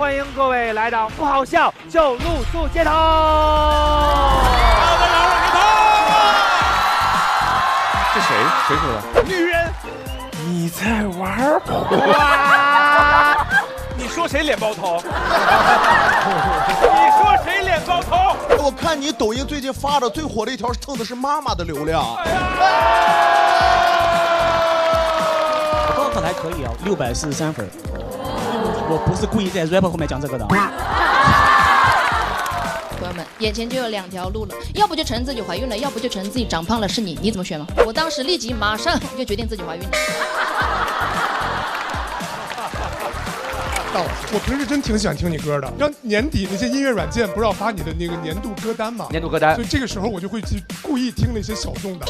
欢迎各位来到不好笑就露宿街头。这谁说的？女人，你在玩？哇！你说谁脸包头？你说谁脸包头？我看你抖音最近发的最火的一条，蹭的是妈妈的流量。高考还可以啊，643分。我不是故意在 rap 后面讲这个的。朋友们，眼前就有2条路了，要不就承认自己怀孕了，要不就承认自己长胖了。是你怎么选吗？我当时立即马上就决定自己怀孕了。我平时真挺喜欢听你歌的，让年底那些音乐软件不是要发你的那个年度歌单吗？年度歌单，所以这个时候我就会去故意听那些小众的。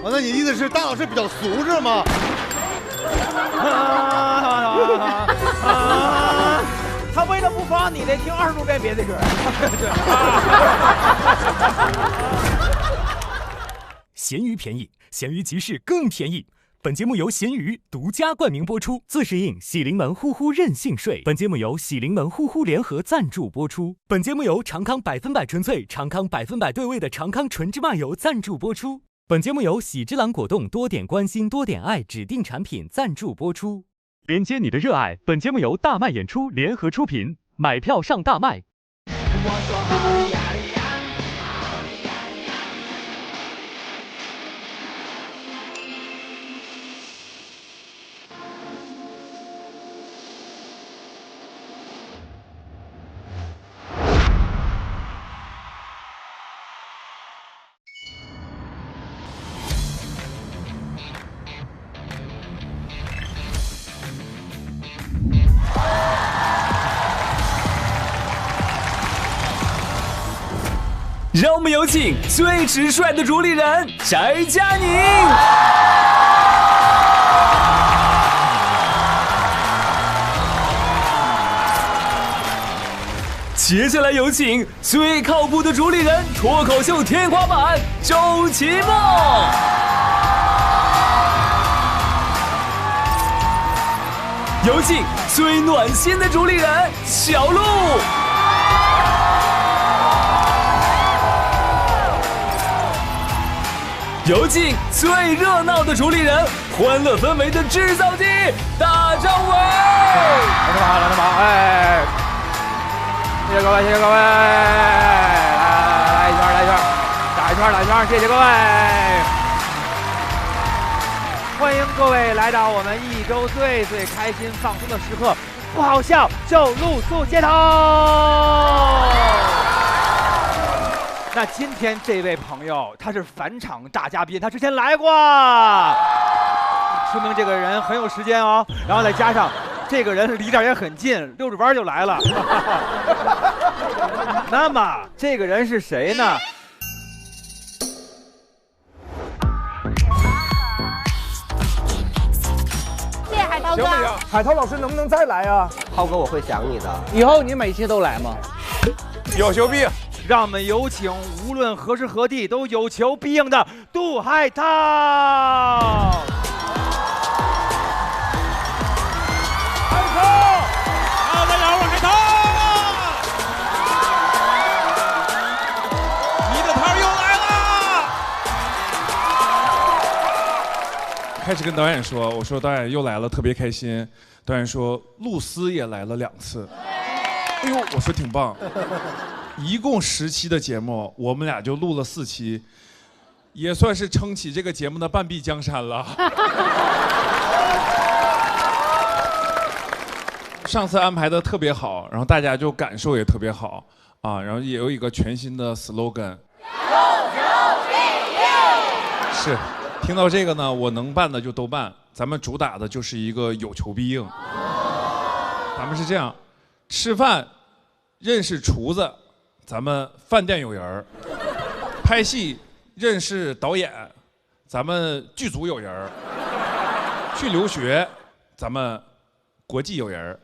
那你意思是大老师比较俗是吗？他为了不放你，得听20多遍别的歌。闲鱼便宜，闲鱼集市更便宜。本节目由闲鱼独家冠名播出，自适应喜临门呼呼任性税。本节目由喜临门呼呼联合赞助播出。本节目由长康100%纯粹、长康100%对味的长康纯芝麻油赞助播出。本节目由喜之郎果冻多点关心多点爱指定产品赞助播出。连接你的热爱。本节目由大麦演出联合出品，买票上大麦。让我们有请最直率的主理人翟佳宁。接下来有请最靠谱的主理人，脱口秀天花板周奇墨。有请最暖心的主理人小鹿。有请最热闹的主理人，欢乐氛围的制造机大张伟。老师好，老师好，哎，谢谢各位，谢谢各位，来一圈，来一圈，打一圈，打一圈，谢谢各位。欢迎各位来到我们一周最开心放松的时刻，不好笑就露宿街头。那今天这位朋友他是返场大嘉宾，他之前来过，说明这个人很有时间哦。然后再加上这个人离这儿也很近，溜着弯就来了。那么这个人是谁呢？谢谢海涛哥。海涛老师能不能再来啊？涛哥，我会想你的。以后你每期都来吗？有求必应。让我们有请无论何时何地都有求必应的杜海涛。海涛，大家好，我是海涛。你的摊又来了。开始跟导演说，我说导演又来了，特别开心。导演说露丝也来了2次。哎呦，我说挺棒。一共10期的节目，我们俩就录了4期，也算是撑起这个节目的半壁江山了。上次安排的特别好，然后大家就感受也特别好啊，然后也有一个全新的 slogan。是，听到这个呢，我能办的就都办，咱们主打的就是一个有求必应。咱们是这样，吃饭认识厨子。咱们饭店有人儿，拍戏认识导演，咱们剧组有人儿，去留学，咱们国际有人儿。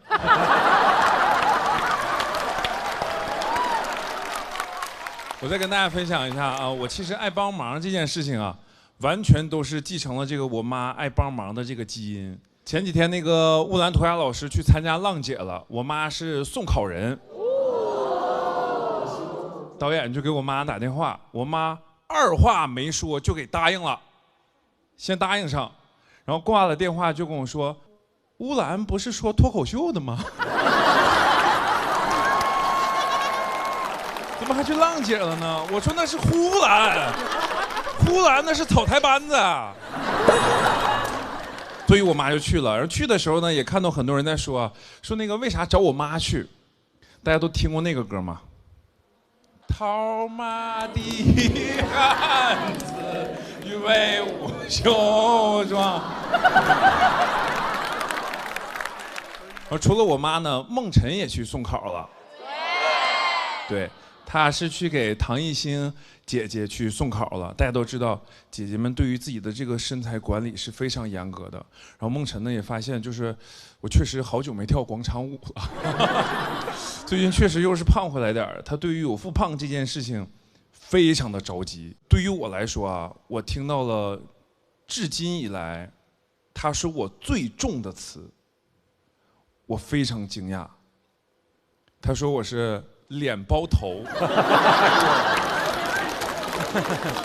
我再跟大家分享一下啊，我其实爱帮忙这件事情啊，完全都是继承了这个我妈爱帮忙的这个基因。前几天那个乌兰图雅老师去参加浪姐了，我妈是送考人，导演就给我妈打电话，我妈二话没说就给答应了，先答应上，然后挂了电话就跟我说，乌兰不是说脱口秀的吗？怎么还去浪姐了呢？我说那是呼兰，呼兰那是草台班子。所以我妈就去了，然后去的时候呢，也看到很多人在说那个为啥找我妈去？大家都听过那个歌吗？套马的汉子，威武雄壮。然后除了我妈呢，孟晨也去送考了。对，她是去给唐艺昕姐姐去送考了。大家都知道，姐姐们对于自己的这个身材管理是非常严格的。然后孟晨呢也发现，就是我确实好久没跳广场舞了，最近确实又是胖回来点儿。她对于有复胖这件事情非常的着急。对于我来说啊，我听到了至今以来她说我最重的词，我非常惊讶。她说我是脸包头。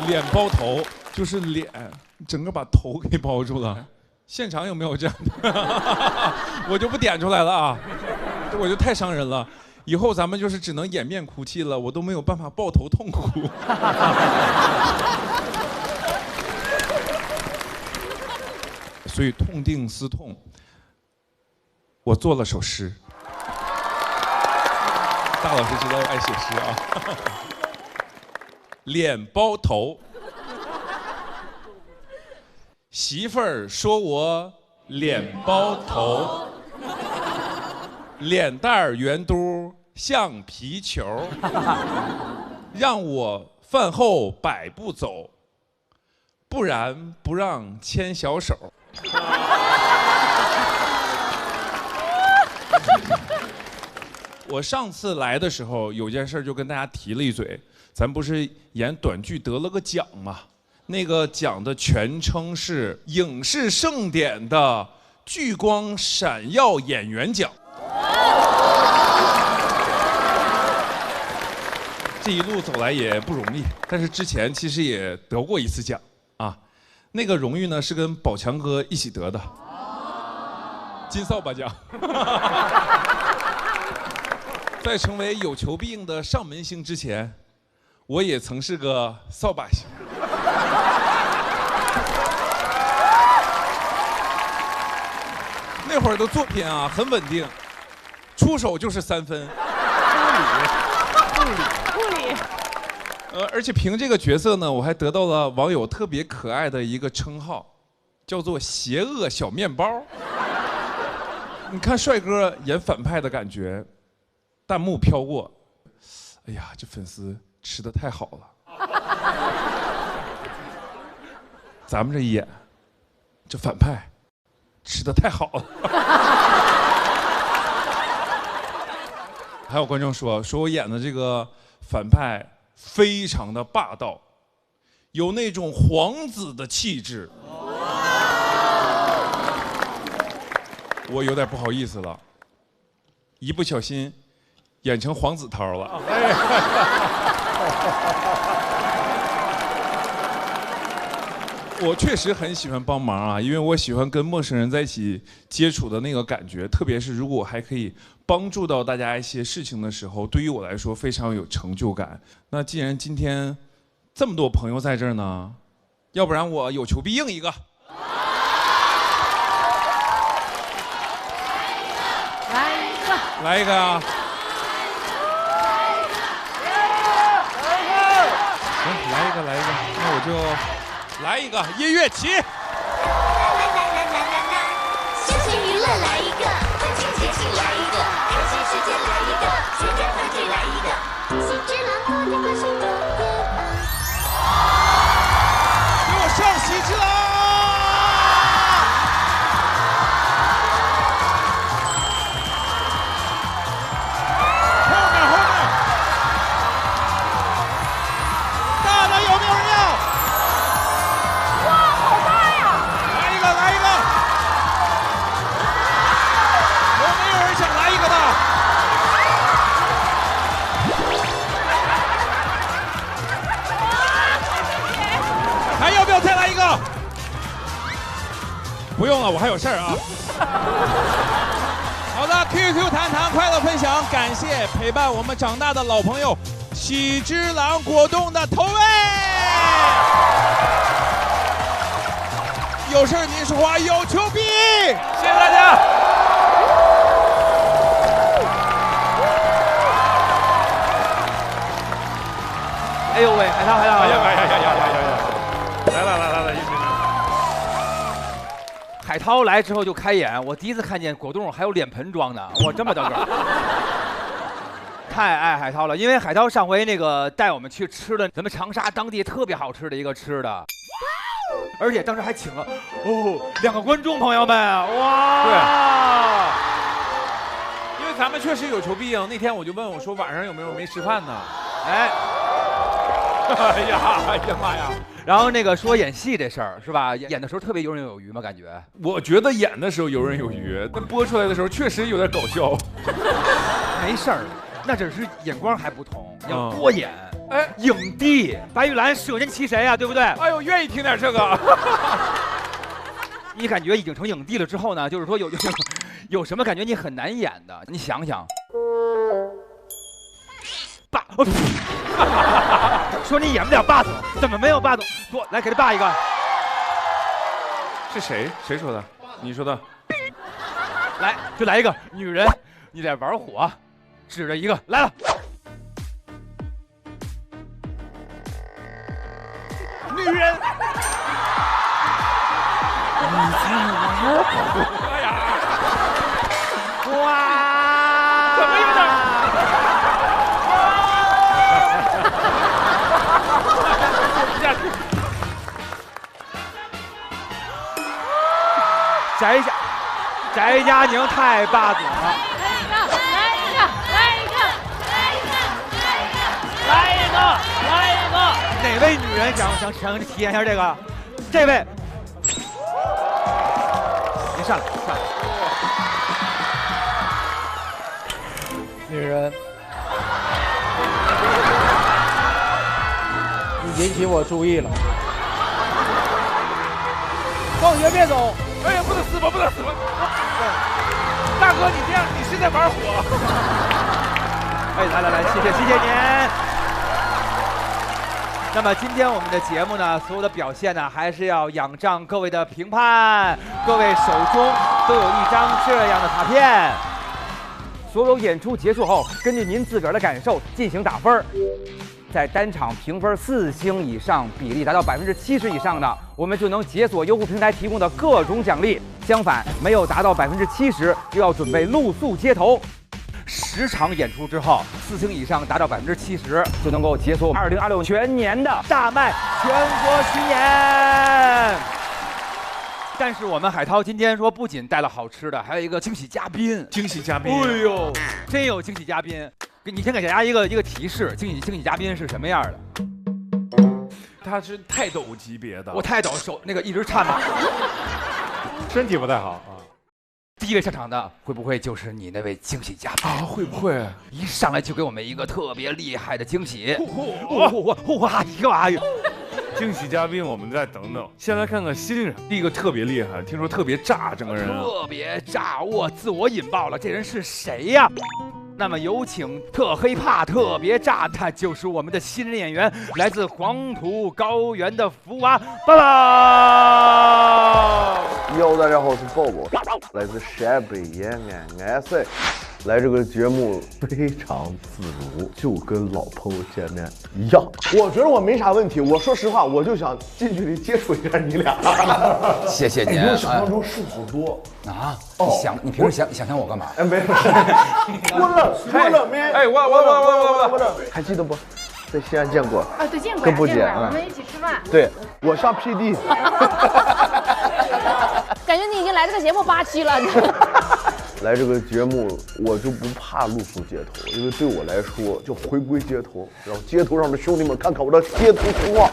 脸包头就是脸整个把头给包住了。现场有没有这样的？我就不点出来了啊，我就太伤人了。以后咱们就是只能掩面哭泣了，我都没有办法抱头痛哭。所以痛定思痛，我做了首诗。大老师知道我爱写诗啊。脸包头，媳妇儿说我脸包头，脸蛋儿圆嘟像皮球，让我饭后百步走，不然不让牵小手。我上次来的时候有件事就跟大家提了一嘴，咱不是演短剧得了个奖吗？那个奖的全称是影视盛典的聚光闪耀演员奖。这一路走来也不容易，但是之前其实也得过一次奖啊。那个荣誉呢是跟宝强哥一起得的，金扫把奖。在成为有求必应的上门星之前，我也曾是个扫把星。那会儿的作品啊很稳定，出手就是3分。护理。而且凭这个角色呢，我还得到了网友特别可爱的一个称号，叫做“邪恶小面包”。你看帅哥演反派的感觉。弹幕飘过，哎呀，这粉丝吃的太好了。咱们这一演，这反派吃的太好了。还有观众说我演的这个反派非常的霸道，有那种皇子的气质。我有点不好意思了，一不小心演成黄子韬了。我确实很喜欢帮忙啊，因为我喜欢跟陌生人在一起接触的那个感觉，特别是如果我还可以帮助到大家一些事情的时候，对于我来说非常有成就感。那既然今天这么多朋友在这儿呢，要不然我有求必应一个。来一个啊！行，来一个，那我就来一个音乐起。休闲娱乐来一个，欢庆节庆来一个，开心世界来一个，旋转团聚来一个，喜之郎昨天关心多点给我上喜之郎！哇，好大呀！了，我还有事儿啊。好的 ，QQ 谈谈快乐分享，感谢陪伴我们长大的老朋友，喜之郎果冻的投喂。有事您说话，有求必应，谢谢大家。哎呦喂，海涛，哎呀，来，海涛来之后就开眼，我第一次看见果冻还有脸盆装的，我这么大个儿，太爱海涛了。因为海涛上回那个带我们去吃的咱们长沙当地特别好吃的一个吃的，而且当时还请了2个观众朋友们，哇！对，因为咱们确实有求必应。那天我就问我说晚上有没有没吃饭呢？哎。哎呀妈呀！然后那个说演戏这事儿是吧？演的时候特别游刃有余嘛，感觉。我觉得演的时候游刃有余，但播出来的时候确实有点搞笑。没事儿，那只是眼光还不同，要多演。哎，影帝白玉兰舍人其谁啊？对不对？哎呦，愿意听点这个。你感觉已经成影帝了之后呢，就是说有什么感觉你很难演的？你想想。爸，说你演不了霸总，怎么没有霸总？说来给他霸一个。是谁？谁说的？你说的。来，就来一个女人，你得玩火，指着一个来了。女人。你才玩火？哎呀！哇！怎么有点？翟佳宁太霸总了！来一个！哪位女人想体验一下这个？这位，您上来。女人，你引起我注意了。放学别走！哎呀，不能死吧！大哥，你这样你是在玩火。哎，来，谢谢您。那么今天我们的节目呢，所有的表现呢，还是要仰仗各位的评判，各位手中都有一张这样的卡片。所有演出结束后，根据您自个儿的感受进行打分。在单场评分4星以上，比例达到70%以上的，我们就能解锁优酷平台提供的各种奖励。相反，没有达到70%，就要准备露宿街头。10场演出之后，4星以上达到70%，就能够解锁2026全年的大卖全国巡演。但是我们海涛今天说，不仅带了好吃的，还有一个惊喜嘉宾。哎呦，真有惊喜嘉宾！你先给大家一个提示，惊喜嘉宾是什么样的？他是泰斗级别的。我泰斗手那个一直颤嘛，身体不太好啊。第一位上场的会不会就是你那位惊喜嘉宾啊？会不会一上来就给我们一个特别厉害的惊喜？哇，一个玩意儿！惊喜嘉宾我们再等等，先来看看新人。第一个特别厉害，听说特别炸，整个人特别炸，我自我引爆了，这人是谁呀？那么有请特黑怕特别炸，他就是我们的新人演员，来自黄土高原的福娃爸爸。大家好，我是宝宝，来自陕北延安塞。来这个节目非常自如，就跟老朋友见面一样。我觉得我没啥问题，我说实话，我就想近距离接触一下你俩。谢谢你。比我想象中瘦好多啊！你平时想象我干嘛？哎，没有。我了没？哎，我，还记得不？在西安见过。啊，对，见过。跟不姐，我们一起吃饭。对，我上 PD。感觉你已经来这个节目8期了。来这个节目，我就不怕露宿街头，因为对我来说，就回归街头，让街头上的兄弟们看看我的街头情况。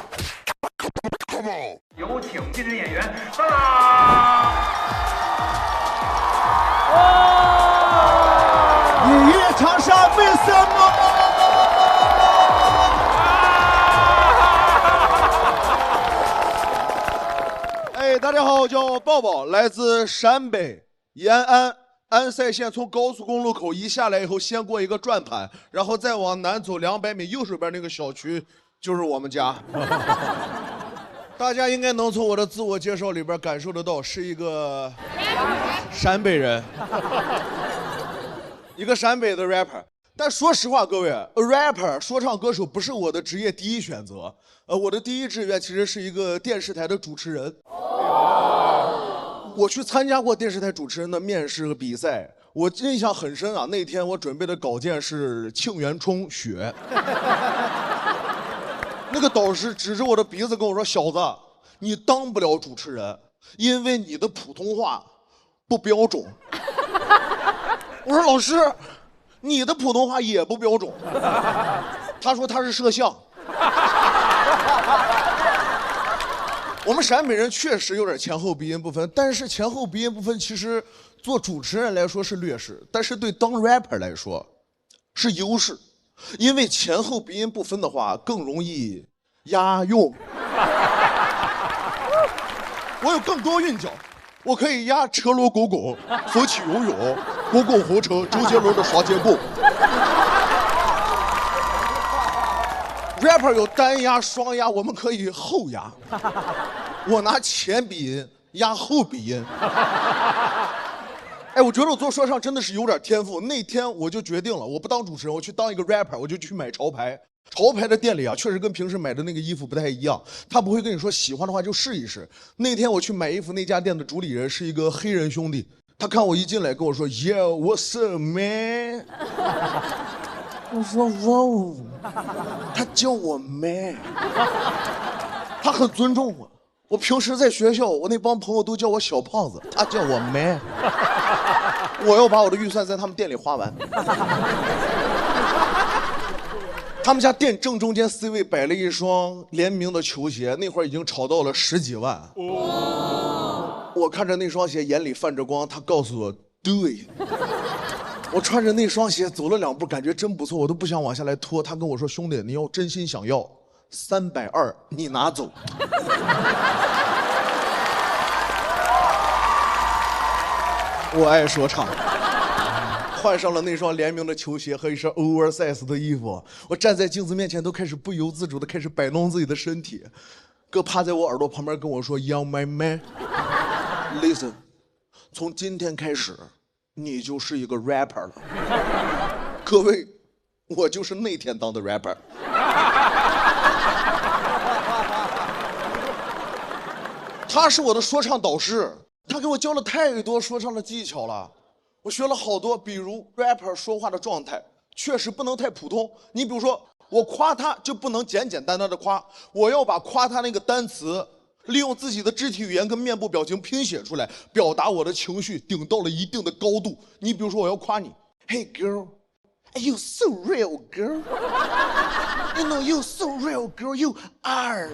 有请新人演员爸爸。你夜长沙为什么？大家好，我叫宝宝，来自陕北延安安塞县。从高速公路口一下来以后，先过一个转盘，然后再往南走200米，右手边那个小区就是我们家。大家应该能从我的自我介绍里边感受得到，是一个陕北人，一个陕北的 rapper。但说实话，各位 ，rapper 说唱歌手不是我的职业第一选择。我的第一志愿其实是一个电视台的主持人。我去参加过电视台主持人的面试和比赛，我印象很深啊。那天我准备的稿件是沁园春雪。那个导师指着我的鼻子跟我说：“小子，你当不了主持人，因为你的普通话不标准。”我说：“老师，你的普通话也不标准。”他说他是摄像。我们陕北人确实有点前后鼻音不分，但是前后鼻音不分其实做主持人来说是劣势，但是对当 rapper 来说是优势，因为前后鼻音不分的话更容易押韵。我有更多韵脚，我可以押车锣鼓鼓、风起云涌、公共火车、周杰伦的双截棍。rapper 有单押、双押，我们可以后押。我拿前鼻音压后鼻音。哎，我觉得我做说唱真的是有点天赋。那天我就决定了，我不当主持人，我去当一个 rapper， 我就去买潮牌。潮牌的店里啊，确实跟平时买的那个衣服不太一样，他不会跟你说喜欢的话就试一试。那天我去买衣服，那家店的主理人是一个黑人兄弟，他看我一进来跟我说 ，Yeah, what's up, man？ 我说哇，他叫我 man， 他很尊重我。我平时在学校，我那帮朋友都叫我小胖子，他叫我 man。我要把我的预算在他们店里花完。他们家店正中间 C 位摆了一双联名的球鞋，那会儿已经炒到了10几万。我看着那双鞋，眼里泛着光，他告诉我对。我穿着那双鞋走了2步，感觉真不错，我都不想往下来拖。他跟我说：“兄弟，你要真心想要，320你拿走。”我爱说唱，换上了那双联名的球鞋和一身 oversize 的衣服，我站在镜子面前都开始不由自主的开始摆弄自己的身体。哥趴在我耳朵旁边跟我说 ：“Young my man, listen， 从今天开始。”你就是一个 rapper 了，各位，我就是那天当的 rapper。他是我的说唱导师，他给我教了太多说唱的技巧了，我学了好多，比如 rapper 说话的状态确实不能太普通。你比如说，我夸他就不能简简单单的夸，我要把夸他那个单词。利用自己的肢体语言跟面部表情拼写出来，表达我的情绪，顶到了一定的高度。你比如说，我要夸你 ，Hey girl, you so real, girl. You know you so real, girl. You are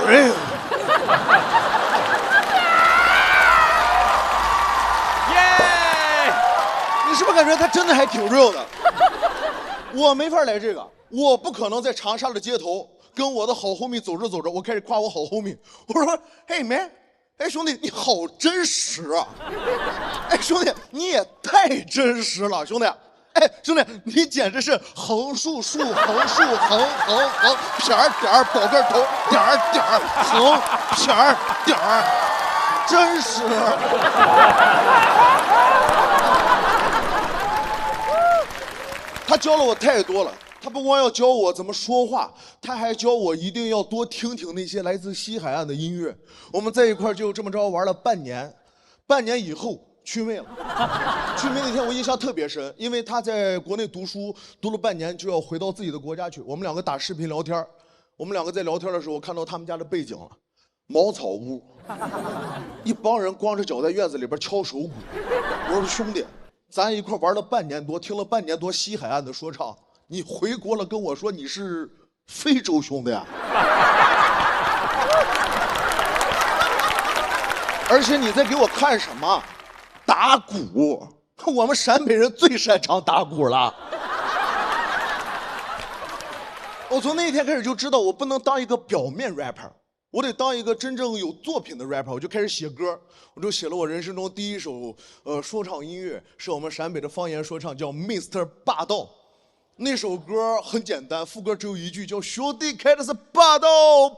real. 耶！你是不是感觉他真的还挺 real 的？我没法来这个。我不可能在长沙的街头跟我的好 homie 走着走着，我开始夸我好 homie， 我说嘿 man， 哎兄弟你好真实啊，哎兄弟你也太真实了，兄弟，哎兄弟你简直是横竖竖横竖横横横撇儿点儿宝盖头点儿点儿横撇儿点儿，真实。他教了我太多了。他不光要教我怎么说话，他还教我一定要多听听那些来自西海岸的音乐。我们在一块就这么着玩了半年，半年以后祛魅了。祛魅那天我印象特别深，因为他在国内读书，读了半年就要回到自己的国家去。我们2个打视频聊天，我们2个在聊天的时候，我看到他们家的背景了，茅草屋，一帮人光着脚在院子里边敲手鼓。我说兄弟，咱一块玩了半年多，听了半年多西海岸的说唱。你回国了跟我说你是非洲兄弟啊，而且你在给我看什么？打鼓，我们陕北人最擅长打鼓了。我从那一天开始就知道，我不能当一个表面 rapper， 我得当一个真正有作品的 rapper。我就开始写歌，我就写了我人生中第一首说唱音乐，是我们陕北的方言说唱，叫 Mr. 霸道。那首歌很简单，副歌只有一句，叫兄弟开的是霸道，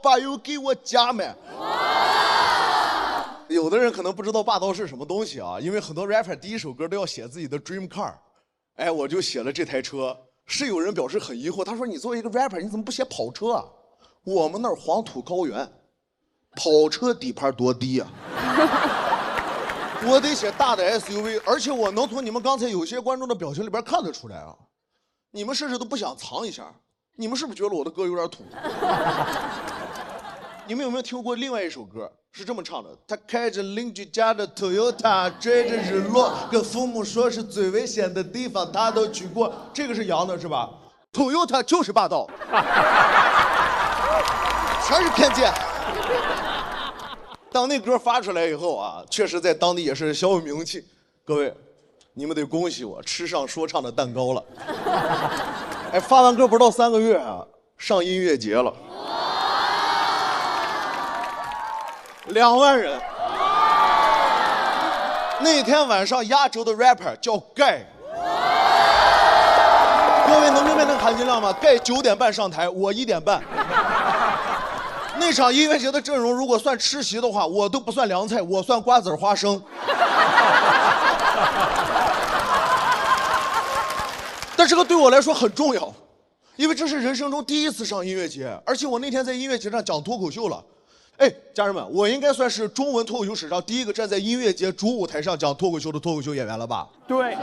把油给我加满。有的人可能不知道霸道是什么东西啊，因为很多 rapper 第一首歌都要写自己的 dream car， 哎，我就写了这台车。是有人表示很疑惑，他说你作为一个 rapper， 你怎么不写跑车啊？我们那儿黄土高原，跑车底盘多低啊！我得写大的 SUV， 而且我能从你们刚才有些观众的表情里边看得出来啊，你们甚至都不想藏一下，你们是不是觉得我的歌有点土？你们有没有听过另外一首歌是这么唱的？他开着邻居家的 Toyota， 追着日落，跟父母说是最危险的地方，他都去过。这个是洋的是吧？ Toyota 就是霸道，全是偏见。当那歌发出来以后啊，确实在当地也是小有名气。各位，你们得恭喜我吃上说唱的蛋糕了。哎，发完歌不到3个月啊，上音乐节了。2万人。那天晚上压轴的 rapper 叫盖。各位能明白那个含金量吗？盖9点半上台，我1点半。那场音乐节的阵容，如果算吃席的话，我都不算凉菜，我算瓜子花生。但这个对我来说很重要，因为这是人生中第一次上音乐节，而且我那天在音乐节上讲脱口秀了。哎，家人们，我应该算是中文脱口秀史上第一个站在音乐节主舞台上讲脱口秀的脱口秀演员了吧？对。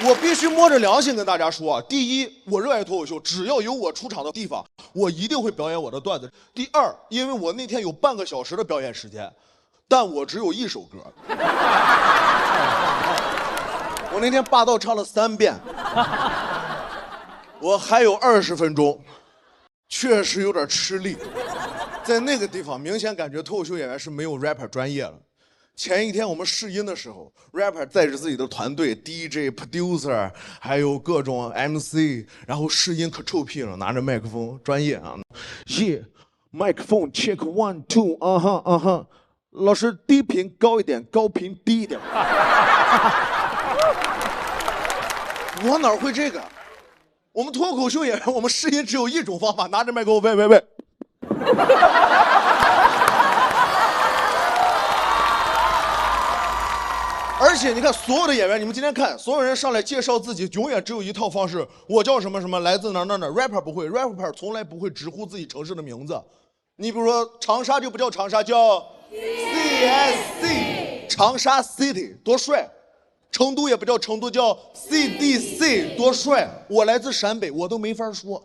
我必须摸着良心跟大家说啊，第一，我热爱脱口秀，只要有我出场的地方，我一定会表演我的段子。第二，因为我那天有半个小时的表演时间，但我只有1首歌。我那天霸道唱了3遍，我还有20分钟，确实有点吃力。在那个地方，明显感觉脱口秀演员是没有 rapper 专业了。前一天我们试音的时候 ，rapper 带着自己的团队 DJ、producer， 还有各种 MC， 然后试音可臭屁了，拿着麦克风，专业啊。耶，麦克风 check 1 2， 啊哈啊哈，老师低频高一点，高频低一点。我哪会这个？我们脱口秀演员，我们试音只有一种方法，拿着麦克风，喂喂喂。而且你看，所有的演员，你们今天看，所有人上来介绍自己，永远只有一套方式。我叫什么什么，来自哪哪哪。rapper 不会 ，rapper 从来不会直呼自己城市的名字。你比如说，长沙就不叫长沙，叫 CSC， 长沙 City， 多帅。成都也不叫成都，叫 CDC， 多帅。我来自陕北，我都没法说。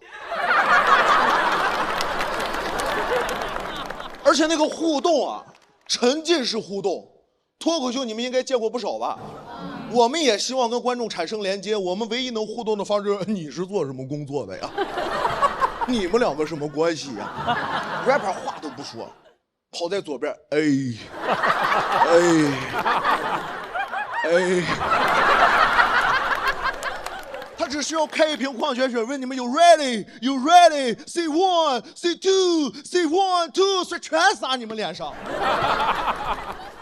而且那个互动啊，沉浸式互动。脱口秀你们应该见过不少吧？我们也希望跟观众产生连接，我们唯一能互动的方式，你是做什么工作的呀？你们2个什么关系呀 ？rapper 话都不说，跑在左边，哎，他只需要开一瓶矿泉水，问你们 You ready? You ready? Say 1, say 2, say 1, 2， 所以全撒你们脸上。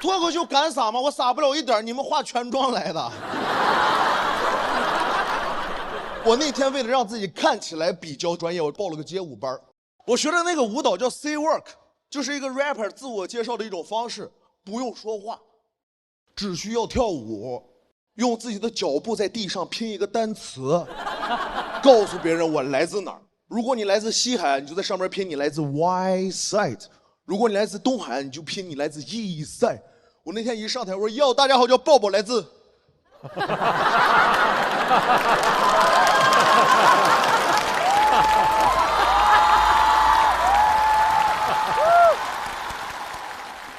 脱口秀敢撒吗？我撒不了一点，你们化全妆来的。我那天为了让自己看起来比较专业，我报了个街舞班。我学的那个舞蹈叫 Say Work， 就是一个 rapper 自我介绍的一种方式，不用说话，只需要跳舞，用自己的脚步在地上拼一个单词，告诉别人我来自哪儿。如果你来自西海岸，你就在上面拼你来自 West Side； 如果你来自东海岸，你就拼你来自 East Side。我那天一上台，我说哟，大家好，叫抱抱，来自。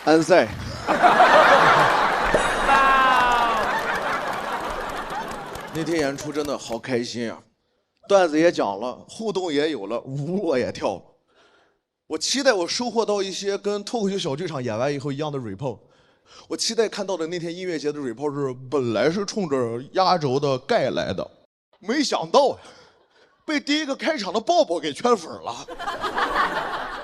安塞。那天演出真的好开心啊，段子也讲了，互动也有了，舞我也跳了。我期待我收获到一些跟脱口秀小剧场演完以后一样的 report。我期待看到的那天音乐节的 report 是本来是冲着压轴的盖来的，没想到被第一个开场的抱抱给圈粉了。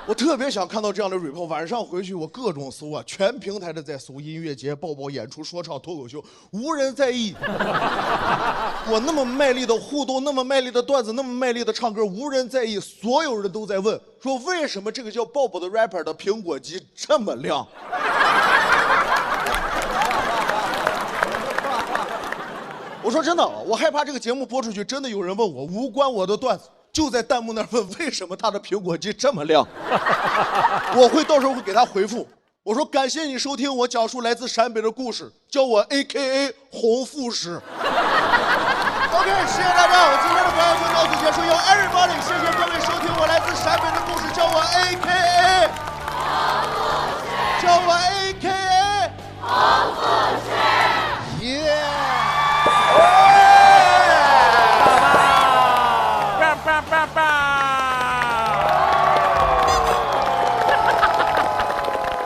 我特别想看到这样的 report， 晚上回去我各种搜啊，全平台的在搜音乐节、抱抱演出、说唱、脱口秀，无人在意。我那么卖力的互动，那么卖力的段子，那么卖力的唱歌，无人在意。所有人都在问，说为什么这个叫抱抱的 rapper 的苹果肌这么亮？我说真的，我害怕这个节目播出去，真的有人问我无关我的段子，就在弹幕那儿问为什么他的苹果肌这么亮。我会到时候会给他回复，我说感谢你收听我讲述来自陕北的故事，叫我 AKA 红富士。OK， 谢谢大家，我今天的表演就到此结束。有 everybody， 谢谢各位收听我来自陕北的故事，叫我 AKA 叫我 AKA 红富士。耶！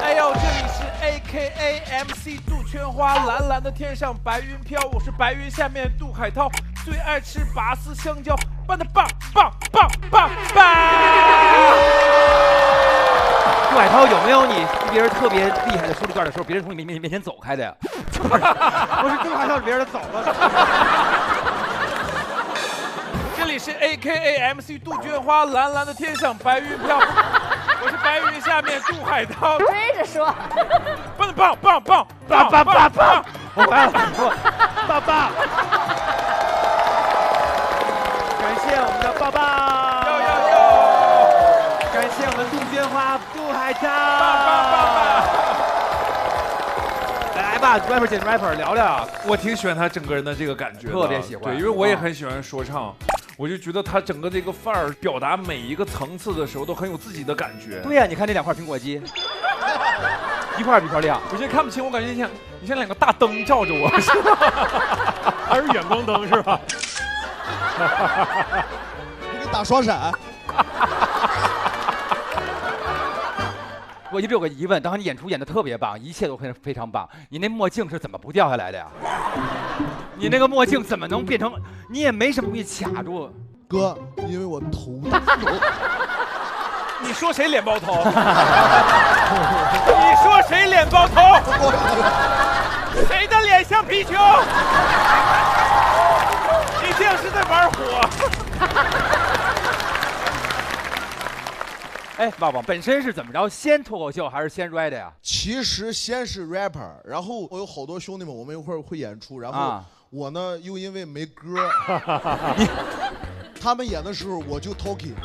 哎呦，这里是 AKA MC 杜鹃花，蓝蓝的天上白云飘，我是白云下面杜海涛，最爱吃拔丝香蕉，拌的棒棒棒棒棒。杜海涛，有没有你别人特别厉害的说这段的时候，别人从你面前走开的呀？我是杜海涛，别人走了。这里是 AKA MC 杜鹃花，蓝蓝的天上白云飘，我是白云下面杜海涛。追着说，棒棒棒棒棒棒棒棒，我来了，棒棒。感谢我们的抱抱，感谢我们杜鹃花杜海涛。来吧 ，rapper 见 rapper 聊聊。我挺喜欢他整个人的这个感觉的，特别喜欢。对，因为我也很喜欢说唱。我就觉得他整个这个范儿表达每一个层次的时候都很有自己的感觉。对呀，你看这两块苹果肌，一块比一块亮。我现在看不清，我感觉你像两个大灯照着我，还是远光灯是吧？给你打双闪。我一直有个疑问，当时你演出演得特别棒，一切都非常棒，你那墨镜是怎么不掉下来的呀？你那个墨镜怎么能变成？你也没什么东西卡住。哥，因为我头大。你说谁脸包头？你说谁脸包头？谁的脸像皮球？你这样是在玩火。哎，抱抱本身是怎么着？先脱口秀还是先 rap 的呀？其实先是 rapper， 然后我有好多兄弟们，我们一块儿会演出，然后我呢又因为没歌，他们演的时候我就 talking，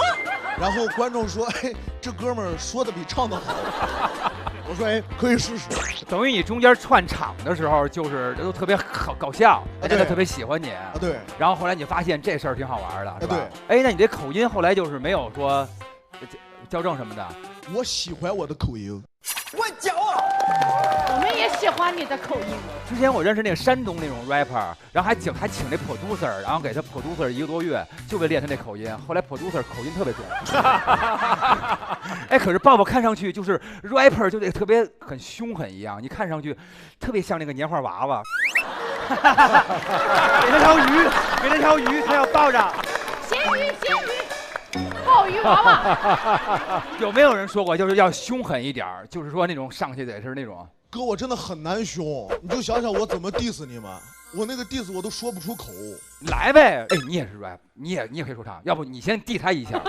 然后观众说，哎，这哥们儿说的比唱的好，我说，哎，可以试试。等于你中间串场的时候，就是都特别搞笑，大家都特别喜欢你。对。然后后来你发现这事儿挺好玩的，是吧？对。哎，那你这口音后来就是没有说矫正什么的？我喜欢我的口音，我骄傲。我们也喜欢你的口音。之前我认识那个山东那种 rapper， 然后还请那 producer， 然后给他 producer 1个多月，就为练他那口音。后来 producer 口音特别重。哎，可是抱抱看上去就是 rapper 就得特别很凶狠一样，你看上去特别像那个年画娃娃。给他条鱼，他要抱着。咸鱼。鲍鱼娃娃。有没有人说过就是要凶狠一点，就是说那种上去得是那种？哥，我真的很难凶，你就想想我怎么 diss 你们，我那个 diss 我都说不出口。来呗，哎，你也是 rap， 你也可以说唱，要不你先递他一下，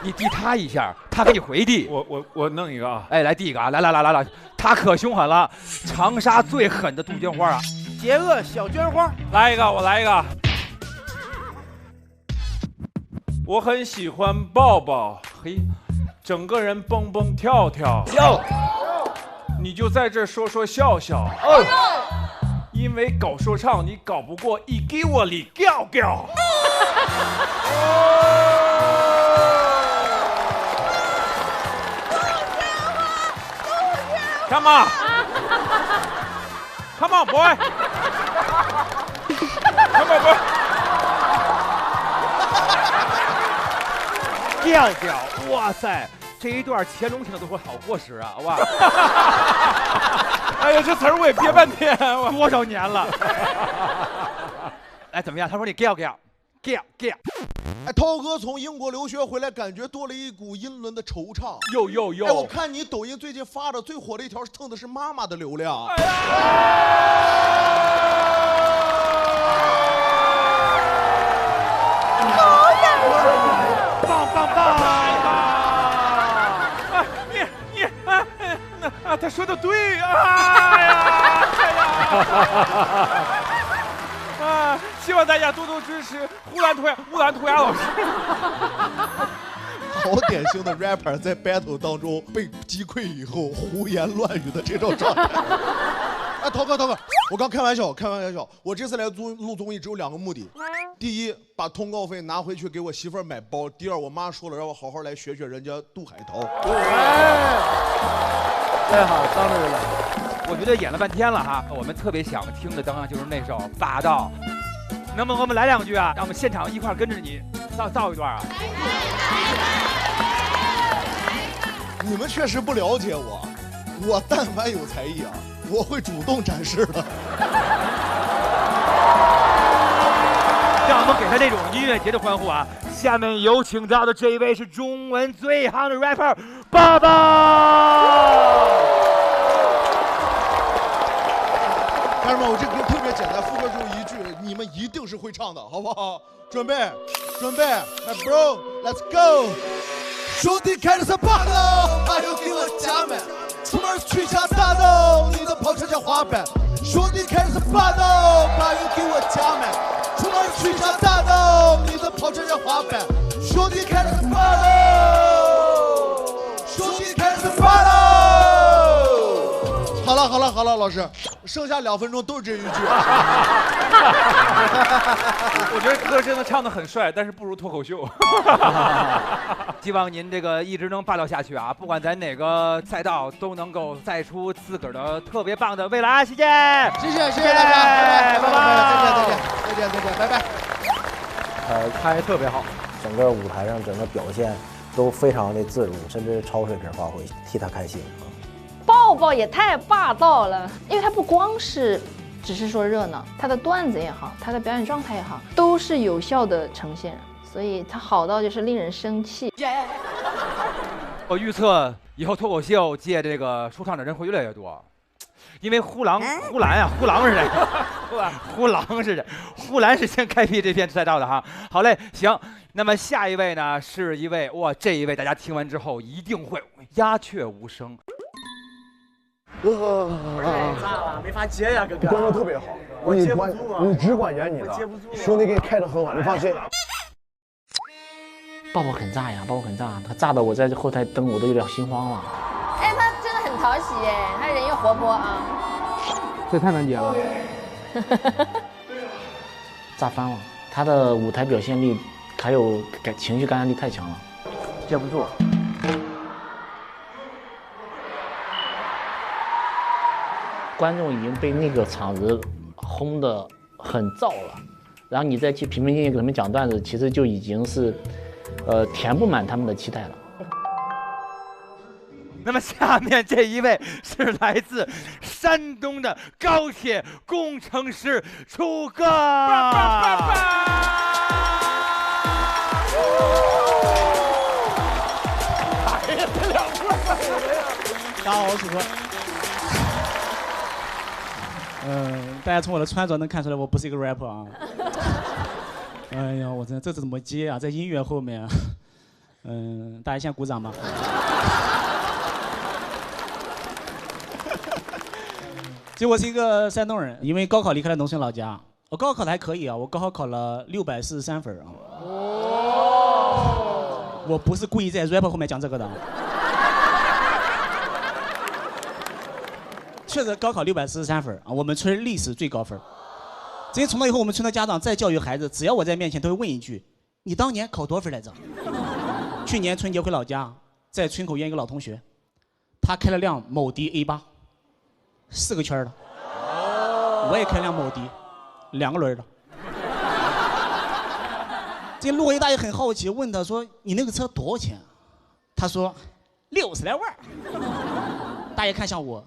你递他一下，他给你回递。我弄一个啊，哎，来递一个啊，来，他可凶狠了，长沙最狠的杜鹃花啊，邪恶小绢花，来一个，我来一个。我很喜欢抱抱，嘿，整个人蹦蹦跳跳。哟，你就在这说笑笑。哦，因为搞说唱你搞不过一给我里调调。Come on, come on, boy. Come on, boy. 调调，哇塞，这一段乾隆听的都说好过时啊，哇！哎呀，这词儿我也憋半天，多少年了？哎，怎么样？他说你调调，哎，涛哥从英国留学回来，感觉多了一股英伦的惆怅。有。哎，我看你抖音最近发的最火的一条，蹭的是妈妈的流量。哎呀！好感人！棒！他说的对啊！希望大家多多支持乌兰图雅老师。好典型的 rapper 在 battle 当中被击溃以后胡言乱语的这种状态。哎，涛哥，我刚开玩笑。我这次来录综艺只有2个目的：第一，把通告费拿回去给我媳妇儿买包；第二，我妈说了让我好好来学人家杜海涛。太好，当着了。我觉得演了半天了哈，我们特别想听的当然就是那首《霸道》，能不能给我们来2句啊？让我们现场一块跟着你造一段啊！你们确实不了解我，我但凡有才艺啊，我会主动展示的。让我们给他这种音乐节的欢呼啊！下面有请到的这一位是中文最夯的 rapper 爸爸。家人们，我这歌特别简单，副歌就一句，你们一定是会唱的，好不好？准备 ，My bro，Let's go。兄弟开着车霸道，把油给我加满，出门去下大道，你的跑车叫滑板。兄弟开着车霸道，把油给我加满，出门去下大道，你的跑车叫滑板。兄弟开着车霸道，兄弟开着车霸道。好了，老师，剩下2分钟都是这一句。我觉得歌真的唱得很帅，但是不如脱口秀。希望您这个一直能霸道下去啊！不管在哪个赛道，都能够赛出自个儿的特别棒的未来。谢谢大家，拜拜，再见，拜拜。拍特别好，整个舞台上整个表现都非常的自如，甚至超水平发挥，替他开心啊！抱抱也太霸道了，因为他不光是只是说热闹，他的段子也好，他的表演状态也好，都是有效的呈现，所以他好到就是令人生气。我预测以后脱口秀界这个说唱的人会越来越多，因为呼兰是谁？呼兰是先开辟这片赛道的哈。好嘞，行。那么下一位呢，是一位这一位大家听完之后一定会鸦雀无声。太炸了，没法接呀，哥哥。观众特别好，你只管演你的，兄弟给你开得很好，你放心。抱抱很炸呀，他炸的我在后台蹬我都有点心慌了。哎，他真的很讨喜哎，他人又活泼啊。这太难接了。炸翻了，他的舞台表现力还有情绪感染力太强了，接不住。观众已经被那个场子轰得很燥了，然后你再去平平静静给他们讲段子，其实就已经是，填不满他们的期待了。那么下面这一位是来自山东的高铁工程师楚哥。大家好，我是楚哥。大家从我的穿着能看出来，我不是一个 rapper 啊。哎呀，我真的这怎么接啊？在音乐后面，大家先鼓掌吧。其实我是一个山东人，因为高考离开了农村老家。我高考考的还可以啊，我高考考了643分啊。我不是故意在 rapper 后面讲这个的。确实高考643分啊，我们村历史最高分。直接从那以后，我们村的家长再教育孩子，只要我在面前，都会问一句：“你当年考多少分来着？”去年春节回老家，在村口约一个老同学，他开了辆某迪 A8，4个圈的。我也开辆某迪，2个轮的。这路过一大爷很好奇，问他说：“你那个车多少钱？”他说：“60来万。”大爷看向我。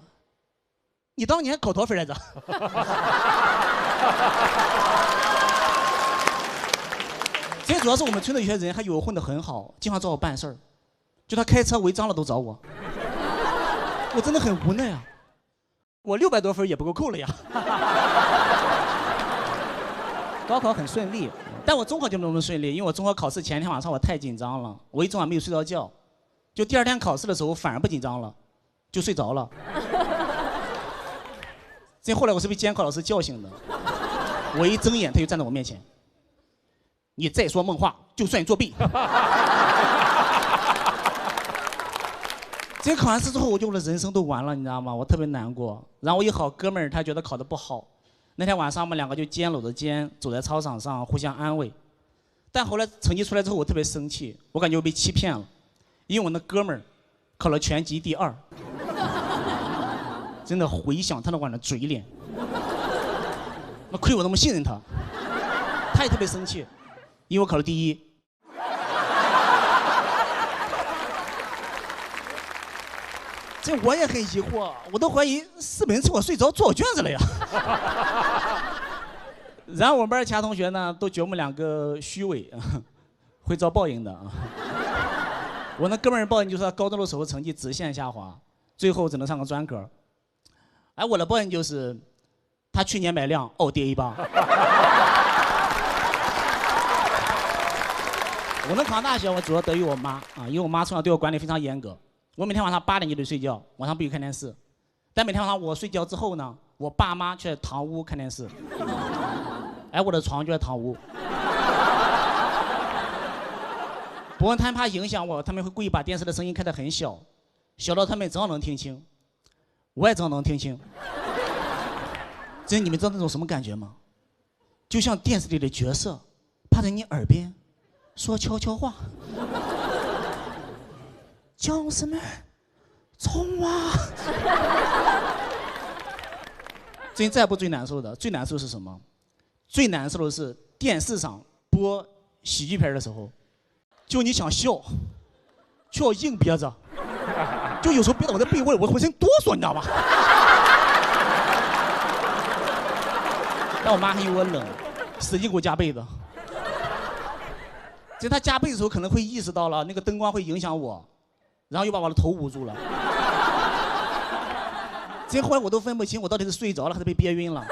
你当年考多少分来着？最主要是我们村的有些人还以为我混得很好，经常找我办事儿，就他开车违章了都找我，我真的很无奈啊。我600多分也不够扣了呀。高考很顺利，但我中考就没那么顺利，因为我中考考试前一天晚上我太紧张了，我一整晚没有睡着觉，就第2天考试的时候反而不紧张了，就睡着了。这后来我是被监考老师叫醒的，我一睁眼他就站在我面前，你再说梦话就算你作弊。这考完试之后，我就我的人生都完了，你知道吗？我特别难过。然后我一好哥们儿，他觉得考得不好，那天晚上我们2个就肩搂着肩走在操场上，互相安慰。但后来成绩出来之后，我特别生气，我感觉我被欺骗了，因为我那哥们儿考了全级第2。真的回想他那晚的嘴脸，那亏我那么信任他，他也特别生气，因为我考了第1。这我也很疑惑，我都怀疑是没人趁我睡着做我卷子了呀。然后我们班其他同学呢，都觉得我们2个虚伪，会遭报应的啊。我那哥们儿报应就是他高中的时候成绩直线下滑，最后只能上个专科。而我的报应就是，他去年买辆奥迪A8。我能考上大学，我主要得益于我妈啊，因为我妈从小对我管理非常严格。我每天晚上8点就得睡觉，晚上不许看电视。但每天晚上我睡觉之后呢，我爸妈却在堂屋看电视，而我的床就在堂屋。不过他们怕影响我，他们会故意把电视的声音开得很小，小到他们正好能听清。我也正好能听清。你们知道那种什么感觉吗？就像电视里的角色，趴在你耳边说悄悄话。叫什么？冲啊！最近再不最难受的，最难受是什么？最难受的是电视上播喜剧片的时候，就你想笑，却要硬憋着。就有时候憋到我在被窝里，我浑身哆嗦，你知道吧？但我妈还以为我冷，使劲给我加被子。在她加被子的时候，可能会意识到了那个灯光会影响我，然后又把我的头捂住了。这后来我都分不清我到底是睡着了还是被憋晕了。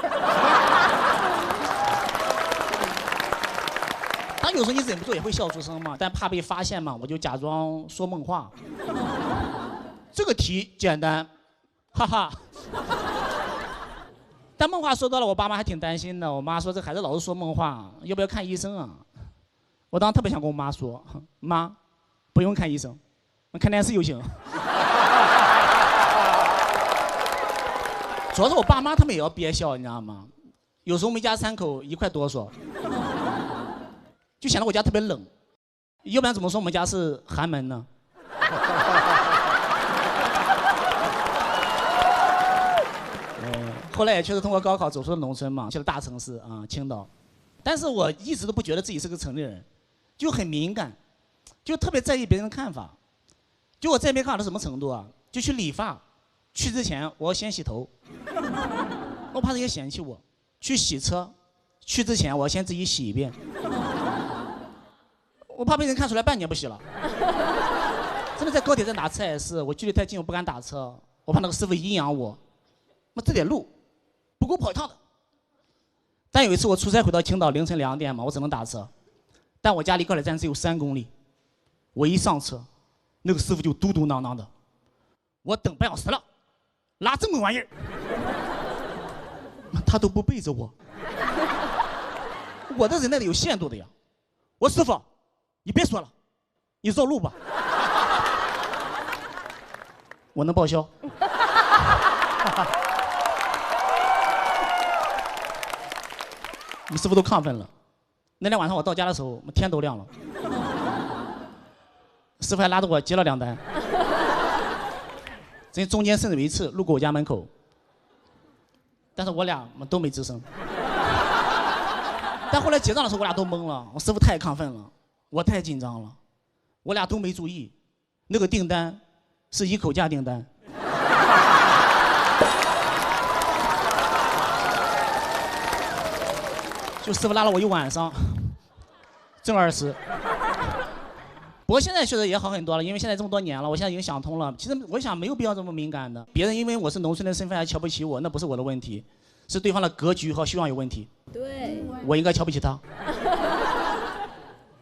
当有时候你忍不住也会笑出声嘛，但怕被发现嘛，我就假装说梦话。这个题简单，哈哈。但梦话说多了，我爸妈还挺担心的。我妈说这孩子老是说梦话，要不要看医生啊？我当时特别想跟我妈说，妈，不用看医生，看电视就行。主要是我爸妈他们也要憋笑，你知道吗？有时候我们一家3口一块哆嗦，就显得我家特别冷。要不然怎么说我们家是寒门呢？后来也确实通过高考走出了农村嘛，去了大城市啊，青岛。但是我一直都不觉得自己是个城里人，就很敏感，就特别在意别人的看法。就我在意别人看法到什么程度啊？就去理发，去之前我要先洗头，我怕人家嫌弃我。去洗车，去之前我要先自己洗一遍，我怕被人看出来半年不洗了。真的在高铁站打车也是，我距离太近我不敢打车，我怕那个师傅阴阳我。这点路不够跑一趟的。但有一次我出差回到青岛，凌晨2点嘛，我只能打车。但我家离高铁站只有3公里，我一上车，那个师傅就嘟嘟囔囔的，我等半小时了，拉这么玩意儿，他都不背着我。我的忍耐力有限度的呀。我说师傅，你别说了，你绕路吧。我能报销。你师傅都亢奋了。那天晚上我到家的时候，天都亮了。师傅还拉着我接了2单。这中间甚至有一次路过我家门口，但是我俩都没吱声。但后来结账的时候，我俩都懵了。我师傅太亢奋了，我太紧张了，我俩都没注意，那个订单是1口价订单。就师傅拉了我一晚上，挣20。不过现在确实也好很多了，因为现在这么多年了，我现在已经想通了。其实我想没有必要这么敏感的。别人因为我是农村的身份还瞧不起我，那不是我的问题，是对方的格局和希望有问题。对，我应该瞧不起他，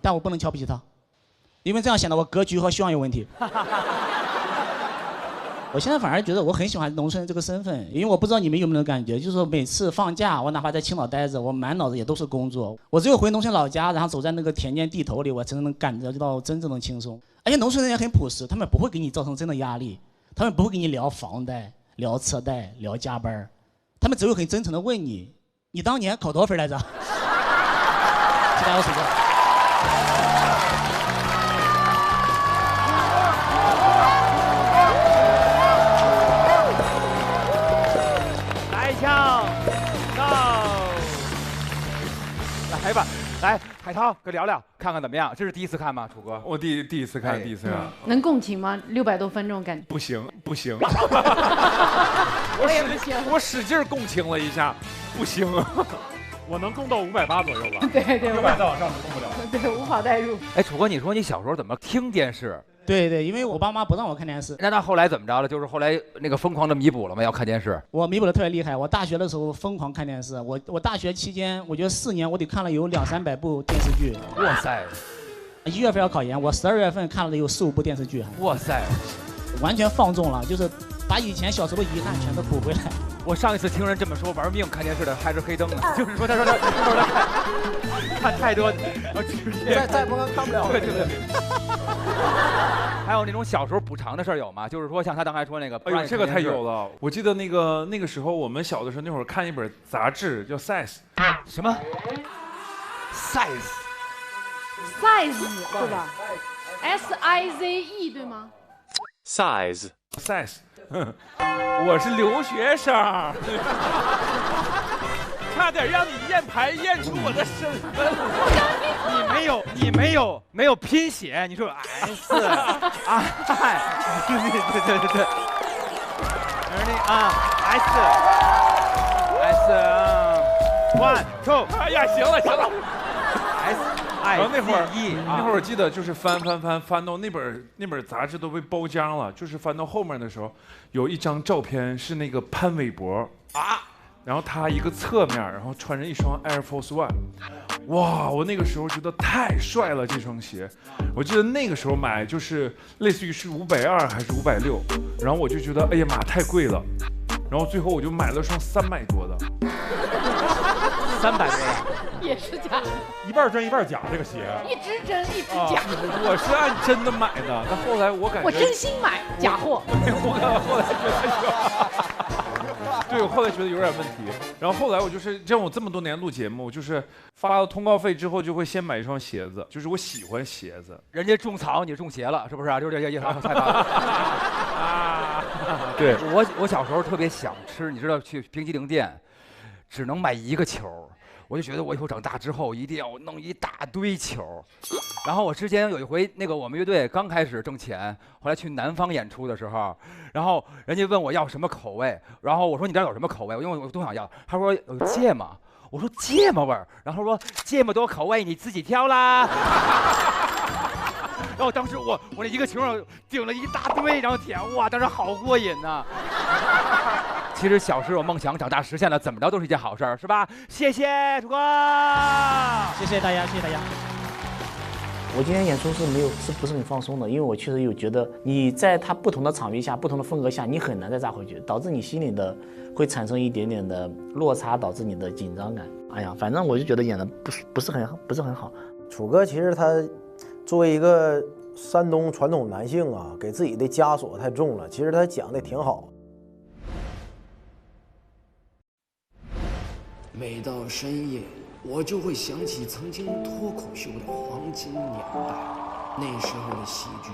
但我不能瞧不起他，因为这样显得我格局和希望有问题。我现在反而觉得我很喜欢农村这个身份，因为我不知道你们有没有感觉，就是说每次放假，我哪怕在青岛待着，我满脑子也都是工作。我只有回农村老家，然后走在那个田间地头里，我才能感觉到真正的轻松。而且农村人也很朴实，他们不会给你造成真的压力，他们不会给你聊房贷、聊车贷、聊加班，他们只会很真诚的问你，你当年考多少分来着？其他有水果。来吧，来，海涛跟聊聊，看看怎么样？这是第一次看吗，楚哥？我第一次看，第一次看。能共情吗？600多分这种感觉？不行，不行。我也不行。我使劲共情了一下，不行。我能共到580左右吧？对，600再往上就共不了。对，无法代入。哎，楚哥，你说你小时候怎么听电视？对，因为我爸妈不让我看电视。那后来怎么着了？就是后来那个疯狂的弥补了吗？要看电视？我弥补的特别厉害。我大学的时候疯狂看电视。我大学期间，我觉得4年我得看了有200-300部电视剧。哇塞！1月份要考研，我12月份看了有4-5部电视剧。哇塞！完全放纵了，就是把以前小时候的遗憾全都补回来。我上一次听人这么说，玩命看电视的还是黑灯呢，就是说他看太多，然后直接再不看不了。对。还有那种小时候补偿的事儿有吗？就是说像他刚才说那个，哎呦，这个太有了。我记得那个时候我们小的时候，那会儿看一本杂志叫 Size， 什么 Size 对吧？SIZE 对吗 ？Size， 我是留学生，差点让你验牌验出我的身份。你没有拼写，你说 S I， 对，S one two， 哎呀，行了，S I， 然后那会儿我记得就是翻到那本杂志都被包浆了，就是翻到后面的时候，有一张照片是那个潘玮柏啊，然后他一个侧面，然后穿着一双 Air Force One， 哇，我那个时候觉得太帅了这双鞋，我记得那个时候买就是类似于是520还是560，然后我就觉得哎呀妈太贵了，然后最后我就买了双300多的，300多的。也是假的，一半真一半假，这个鞋一直真一直假。我是按真的买的，但后来我感觉我真心买假货。对，我后来觉得有点问题。然后后来我就是像我这么多年录节目，就是发了通告费之后，就会先买一双鞋子，就是我喜欢鞋子。人家种草，你种鞋了，是不是啊？就是这意思。太棒了。对，我小时候特别想吃，你知道去冰激凌店，只能买1个球。我就觉得我以后长大之后一定要弄一大堆球。然后我之前有一回，那个我们乐队刚开始挣钱，后来去南方演出的时候，然后人家问我要什么口味，然后我说你这儿有什么口味？因为我都想要。他说有芥末，我说芥末味儿，然后说芥末多口味你自己挑啦。然后当时我那1个球上顶了一大堆，然后舔，哇，当时好过瘾呐。其实小时候有梦想，长大实现了，怎么着都是一件好事儿，是吧？谢谢楚哥，谢谢大家，谢谢大家。我今天演出是不是很放松的？因为我确实有觉得你在他不同的场域下、不同的风格下，你很难再扎回去，导致你心里的会产生一点点的落差，导致你的紧张感。哎呀，反正我就觉得演的不是很好。楚哥其实他作为一个山东传统男性啊，给自己的枷锁太重了。其实他讲的挺好。每到深夜，我就会想起曾经脱口秀的黄金年代。那时候的喜剧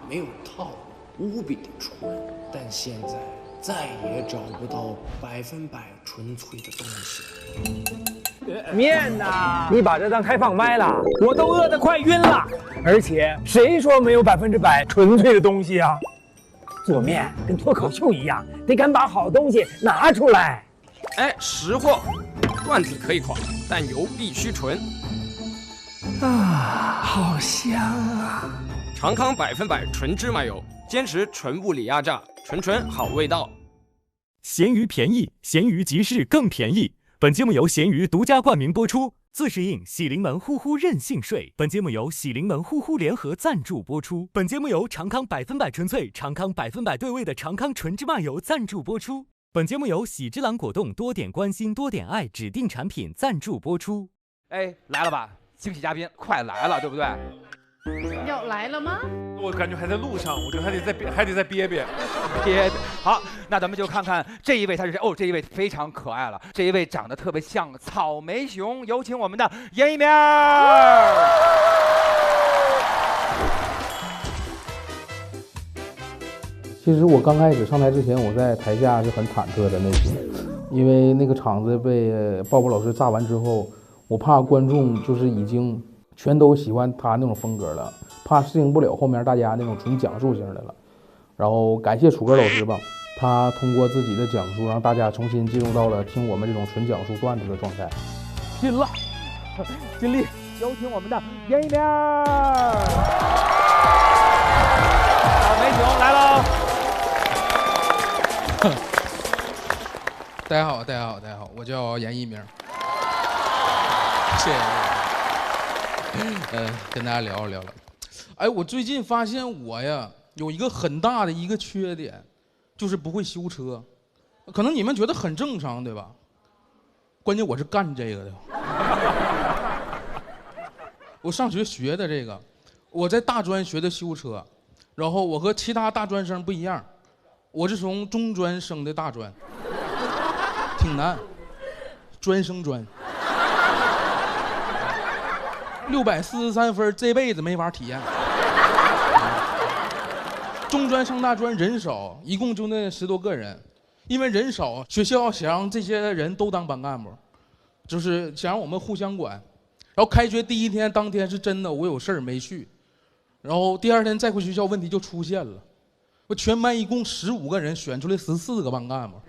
没有套路，无比的纯，但现在再也找不到100%纯粹的东西。面呐，你把这当开放麦了，我都饿得快晕了。而且谁说没有100%纯粹的东西啊？做面跟脱口秀一样，得敢把好东西拿出来。哎，实货，段子可以垮，但油必须纯。啊，好香啊！长康100%纯芝麻油，坚持纯物理压榨，纯好味道。咸鱼便宜，咸鱼集市更便宜。本节目由咸鱼独家冠名播出，自适应喜临门呼呼任性睡。本节目由喜临门呼呼联合赞助播出。本节目由长康100%纯粹、长康100%对味的长康纯芝麻油赞助播出。本节目由喜之郎果冻多点关心多点爱指定产品赞助播出。哎，来了吧，惊喜嘉宾快来了，对不对？要来了吗？我感觉还在路上，我觉得还得再憋憋。好，那咱们就看看这一位他是谁。哦，这一位非常可爱了，这一位长得特别像草莓熊，有请我们的严一鸣。其实我刚开始上台之前，我在台下是很忐忑的那种，因为那个场子被鲍勃老师炸完之后，我怕观众就是已经全都喜欢他那种风格了，怕适应不了后面大家那种纯讲述型的了。然后感谢楚歌老师吧，他通过自己的讲述，让大家重新进入到了听我们这种纯讲述段子的状态。拼了，尽力，有请我们的严一鸣。草莓熊来喽！大家好，我叫严一鸣。谢谢。跟大家聊了。哎，我最近发现我呀有一个很大的一个缺点，就是不会修车。可能你们觉得很正常，对吧？关键我是干这个的。我上学学的这个，我在大专学的修车，然后我和其他大专生不一样，我是从中专升的大专，挺难，专升专，643分，这辈子没法体验。中专升大专人少，一共就那10多个人，因为人少，学校想让这些人都当班干部，就是想让我们互相管。然后开学第1天当天是真的我有事儿没去，然后第2天再回学校，问题就出现了。我全班一共15个人，选出来14个班干部。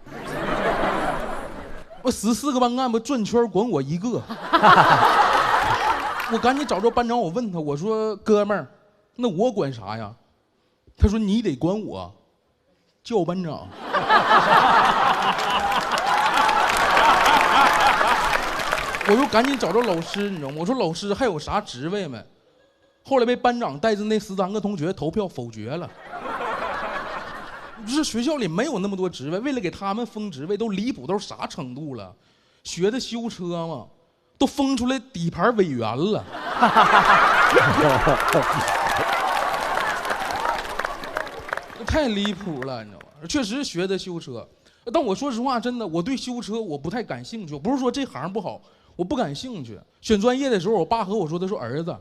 我14个班干部转圈管我一个。我赶紧找着班长，我问他，我说哥们儿，那我管啥呀？他说你得管我，叫班长。我就赶紧找着老师，你知道吗？我说老师还有啥职位没？后来被班长带着那13个同学投票否决了。就是学校里没有那么多职位，为了给他们封职位，都离谱到啥程度了？学的修车嘛，都封出来底盘委员了。太离谱了，你知道吗？确实学的修车，但我说实话，真的，我对修车我不太感兴趣。不是说这行不好，我不感兴趣。选专业的时候，我爸和我说，他说儿子，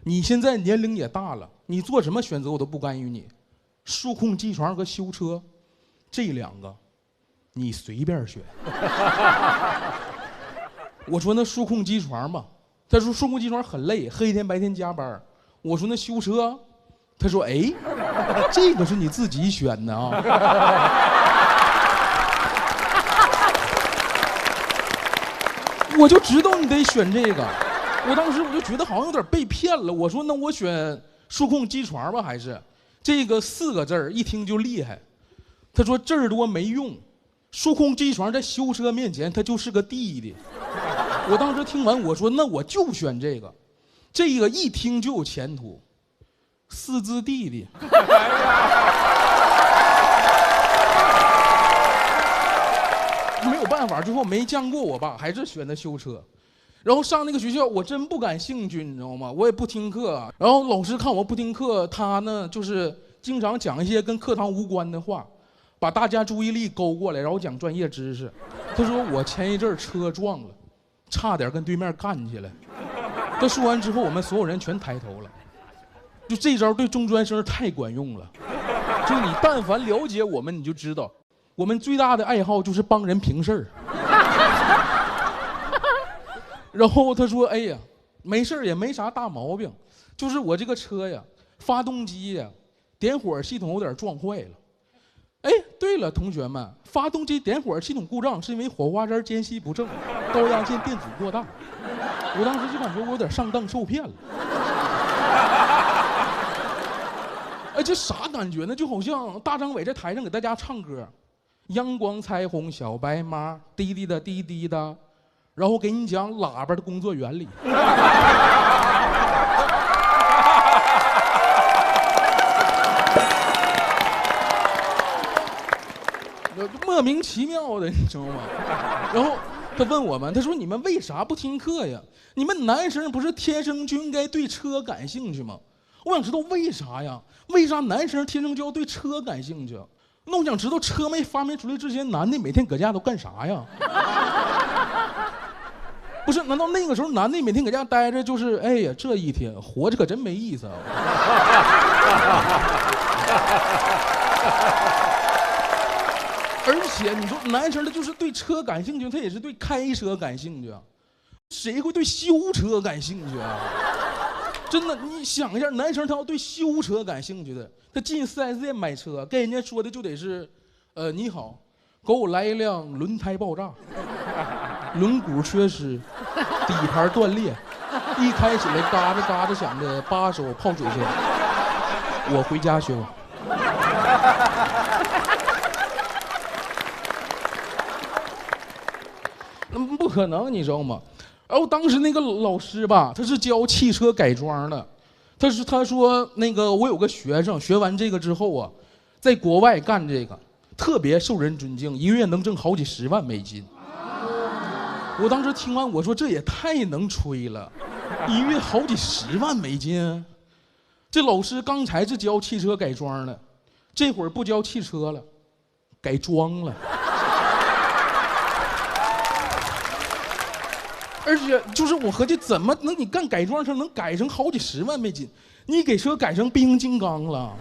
你现在年龄也大了，你做什么选择我都不干预你。数控机床和修车，这2个，你随便选。我说那数控机床吧，他说数控机床很累，黑天白天加班。我说那修车，他说哎，这个是你自己选的啊。我就知道你得选这个，我当时我就觉得好像有点被骗了。我说那我选数控机床吧，还是这个4个字儿一听就厉害。他说字儿多没用，数控机床在修车面前他就是个弟弟。我当时听完我说那我就选这个，这个一听就有前途，4字弟弟。没有办法，最后没犟过我爸，还是选的修车。然后上那个学校，我真不感兴趣，你知道吗？我也不听课。然后老师看我不听课，他呢就是经常讲一些跟课堂无关的话，把大家注意力勾过来，然后讲专业知识。他说我前一阵车撞了，差点跟对面干起来。他说完之后，我们所有人全抬头了。就这招对中专生太管用了。就你但凡了解我们，你就知道，我们最大的爱好就是帮人平事儿。然后他说：“哎呀，没事也没啥大毛病，就是我这个车呀，发动机呀，点火系统有点撞坏了。哎，对了，同学们，发动机点火系统故障是因为火花针间隙不正，高压线电阻过大。我当时就感觉我有点上当受骗了。哎，这啥感觉呢？就好像大张伟在台上给大家唱歌，阳光彩虹小白马，滴滴的滴滴的，然后给你讲喇叭的工作原理。莫名其妙的，你知道吗？然后他问我们，他说：“你们为啥不听课呀？你们男生不是天生就应该对车感兴趣吗？”我想知道为啥呀？为啥男生天生就要对车感兴趣？那我想知道车没发明出来之前，男的每天搁家都干啥呀？不是，难道那个时候男的每天搁家待着就是，哎呀，这一天活着可真没意思啊！而且你说男生他就是对车感兴趣，他也是对开车感兴趣啊，谁会对修车感兴趣啊？真的，你想一下，男生他要对修车感兴趣的，他进 4S 店买车，跟人家说的就得是，你好，给我来一辆轮胎爆炸，轮毂缺失，底盘断裂，一开起来嘎吱嘎吱响的把手泡水声，我回家修。那不可能，你知道吗？然后当时那个老师吧，他是教汽车改装的，他说那个我有个学生学完这个之后啊，在国外干这个特别受人尊敬，一个月能挣好几十万美金。我当时听完我说这也太能吹了，一月好几十万美金。这老师刚才是教汽车改装的，这会儿不教汽车了，改装了。而且就是我合计，怎么能你干改装车能改成好几十万美金？你给车改成变形金刚了。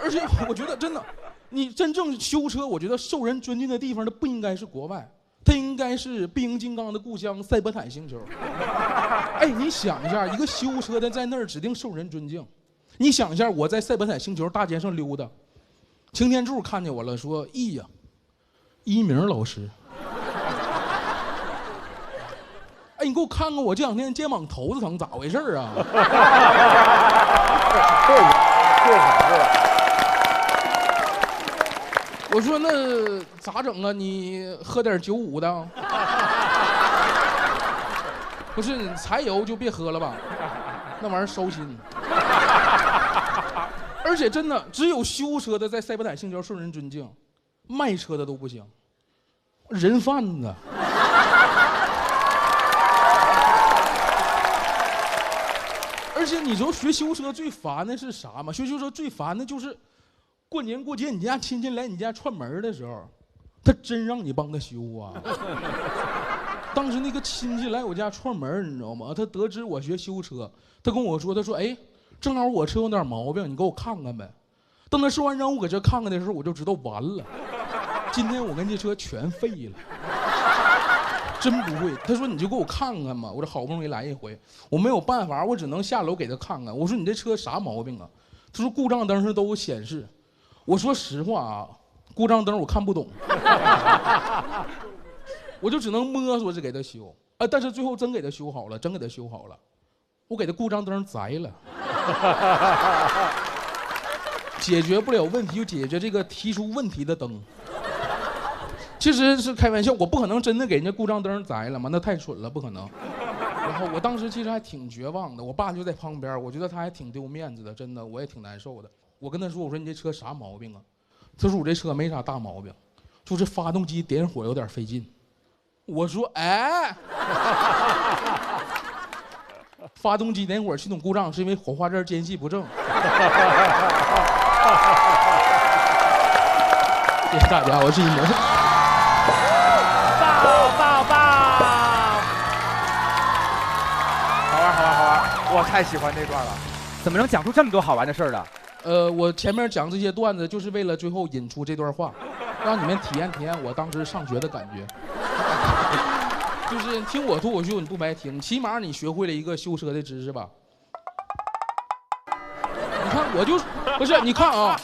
而且我觉得真的，你真正修车，我觉得受人尊敬的地方，它不应该是国外，它应该是变形金刚的故乡塞伯坦星球。哎，你想一下，一个修车的在那儿指定受人尊敬。你想一下，我在塞伯坦星球大街上溜达，擎天柱看见我了，说：“咦呀，一鸣老师。”哎，你给我看看我这两天肩膀头子疼，咋回事啊？我说那咋整啊？你喝点95的？不是，你柴油就别喝了吧，那玩意儿烧心。而且真的，只有修车的在塞伯坦星球受人尊敬，卖车的都不行，人贩子。而且你知道学修车最烦的是啥吗？学修车最烦的就是过年过节你家亲戚来你家串门的时候，他真让你帮他修啊。当时那个亲戚来我家串门，你知道吗？他得知我学修车，他跟我说，他说：“哎，正好我车有点毛病，你给我看看呗。”当他说完让我搁这看看的时候，我就知道完了，今天我跟这车全废了。真不会，他说你就给我看看嘛，我这好不容易来一回，我没有办法，我只能下楼给他看看。我说你这车啥毛病啊？他说故障灯上都有显示。我说实话啊，故障灯我看不懂，我就只能摸索着给他修。但是最后真给他修好了，真给他修好了，我给他故障灯摘了。解决不了问题，就解决这个提出问题的灯。其实是开玩笑，我不可能真的给人家故障灯摘了嘛，那太蠢了，不可能。然后我当时其实还挺绝望的，我爸就在旁边，我觉得他还挺丢面子的，真的，我也挺难受的。我跟他说，我说你这车啥毛病啊？他说我这车没啥大毛病，就是发动机点火有点费劲。我说哎，发动机点火系统故障是因为火花针间隙不正。谢谢大家，我是一鸣。棒！好玩！我太喜欢这段了，怎么能讲出这么多好玩的事儿呢？我前面讲这些段子，就是为了最后引出这段话，让你们体验体验我当时上学的感觉。就是听我脱口秀，你不白听，起码你学会了一个修车的知识吧。你看，我就不是，你看啊。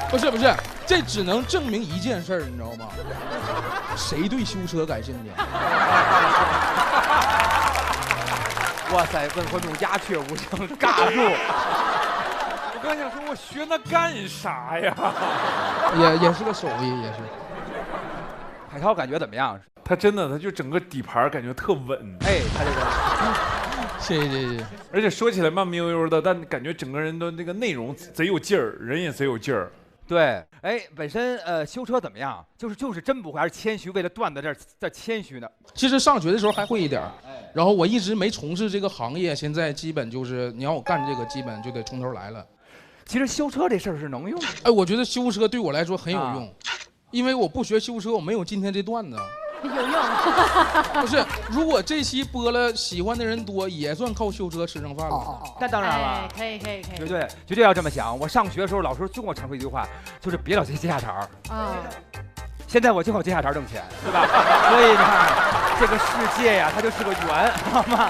不是，这只能证明一件事儿，你知道吗？谁对修车感兴趣？哇塞，问观众鸦雀无声，尬住。我刚想说，我学那干啥呀？也是个手艺，也是。海涛感觉怎么样？他真的，他就整个底盘感觉特稳。哎，他这个。谢谢。而且说起来慢悠悠的，但感觉整个人的那个内容贼有劲儿，人也贼有劲儿。对，哎，本身修车怎么样？就是真不会，还是谦虚？为了段子这谦虚呢？其实上学的时候还会一点儿，然后我一直没从事这个行业，现在基本就是你让我干这个，基本就得从头来了。其实修车这事儿是能用的。哎，我觉得修车对我来说很有用，因为我不学修车，我没有今天这段子。有用。不是，如果这期播了，喜欢的人多，也算靠修车吃上饭了。那当然了，可以。绝对要这么想。我上学的时候，老师就跟我常说一句话，就是别老接下茬儿。现在我就靠接下茬挣钱，对吧？所以你看，这个世界呀，它就是个圆，好吗？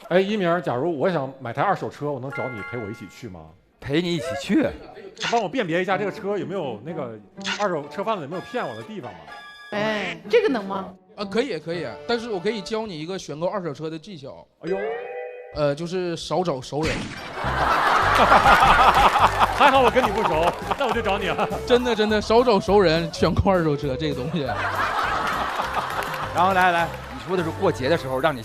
哎，一鸣，假如我想买台二手车，我能找你陪我一起去吗？陪你一起去？帮我辨别一下这个车有没有那个二手车贩子有没有骗我的地方吗？哎，这个能吗？可以，但是我可以教你一个选购二手车的技巧。哎呦，就是少找熟人。还好我跟你不熟，那我就找你了。真的少找熟人选购二手车这个东西。然后来，你说的是过节的时候让你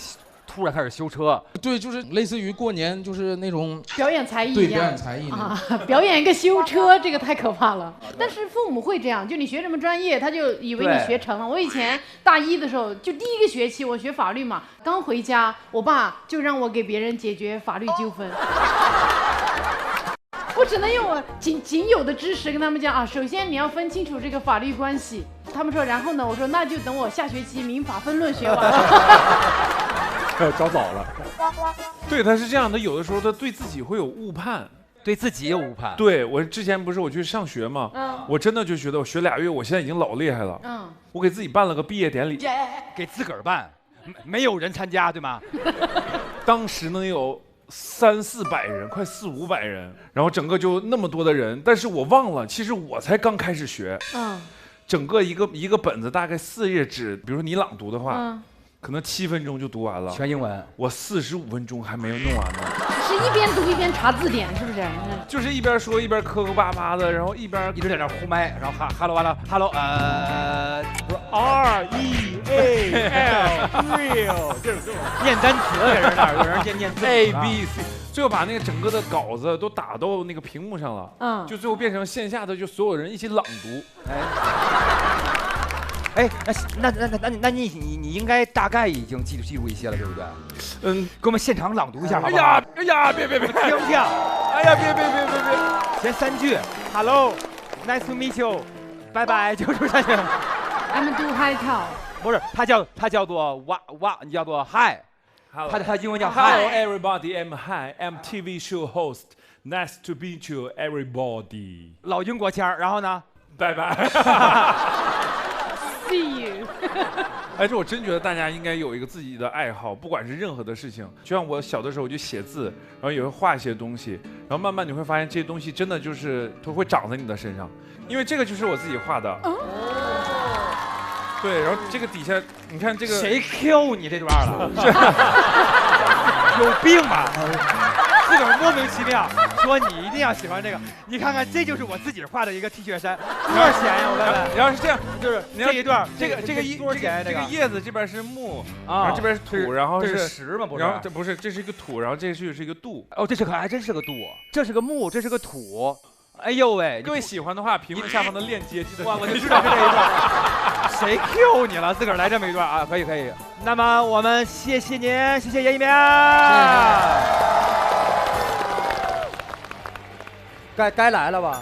突然开始修车？对，就是类似于过年，就是那种表演才艺对，表演才艺啊，表演一个修车，这个太可怕了。但是父母会这样，就你学什么专业，他就以为你学成了。我以前大一的时候，就第一个学期我学法律嘛，刚回家，我爸就让我给别人解决法律纠纷。我只能用我仅有的知识跟他们讲啊，首先你要分清楚这个法律关系。他们说，然后呢？我说那就等我下学期民法分论学完。找早了。对，他是这样的，有的时候他对自己会有误判，对自己有误判。对，我之前不是我去上学嘛，我真的就觉得我学2月，我现在已经老厉害了。我给自己办了个毕业典礼，给自个儿办，没有人参加，对吗？当时能有300-400人，快400-500人，然后整个就那么多的人，但是我忘了，其实我才刚开始学。整个一个本子大概4页纸，比如说你朗读的话。可能7分钟就读完了，全英文。我45分钟还没有弄完呢。是一边读一边查字典，是不是？就是一边说一边磕磕巴巴的，然后一边一直在那呼麦，然后hello，不是 real， 这念单词搁这儿，有人念字 A B C， 最后把那个整个的稿子都打到那个屏幕上了，就最后变成线下的，就所有人一起朗读。哎，那你应该大概已经记住一些了，对不对？给我们现场朗读一下，好不好？哎呀，别，听不听？哎呀，别，前3句 ，Hello，Nice to meet you， 拜拜，就是这些。I'm do hi cow。不是，他叫做哇，你叫做 Hi， 他英文叫 Hi。Hello everybody, I'm Hi, I'm TV show host. Nice to meet you, everybody。老英国腔，然后呢？拜拜。See you。哎，这我真觉得大家应该有一个自己的爱好，不管是任何的事情。就像我小的时候，我就写字，然后也会画一些东西，然后慢慢你会发现这些东西真的就是都会长在你的身上，因为这个就是我自己画的。对，然后这个底下，你看这个谁 Q 你这段了？有病吧？自个儿莫名其妙说你一定要喜欢这个，你看看这就是我自己画的一个 T 恤衫，多少钱呀？我问问。然后是这样，就是这一段，这个多少钱？这个叶子这边是木然后这边是土，然后是石吗？不是，然后这不是，这是一个土，然后这是一个度。哦，这还真是个度，这是个木，这是个土。哎呦喂！各位喜欢的话，屏幕下方的链接记得。我就知道是这一段。谁 Q 你了？自个儿来这么一段啊？可以。那么我们谢谢您，谢谢严一鸣。该来了吧？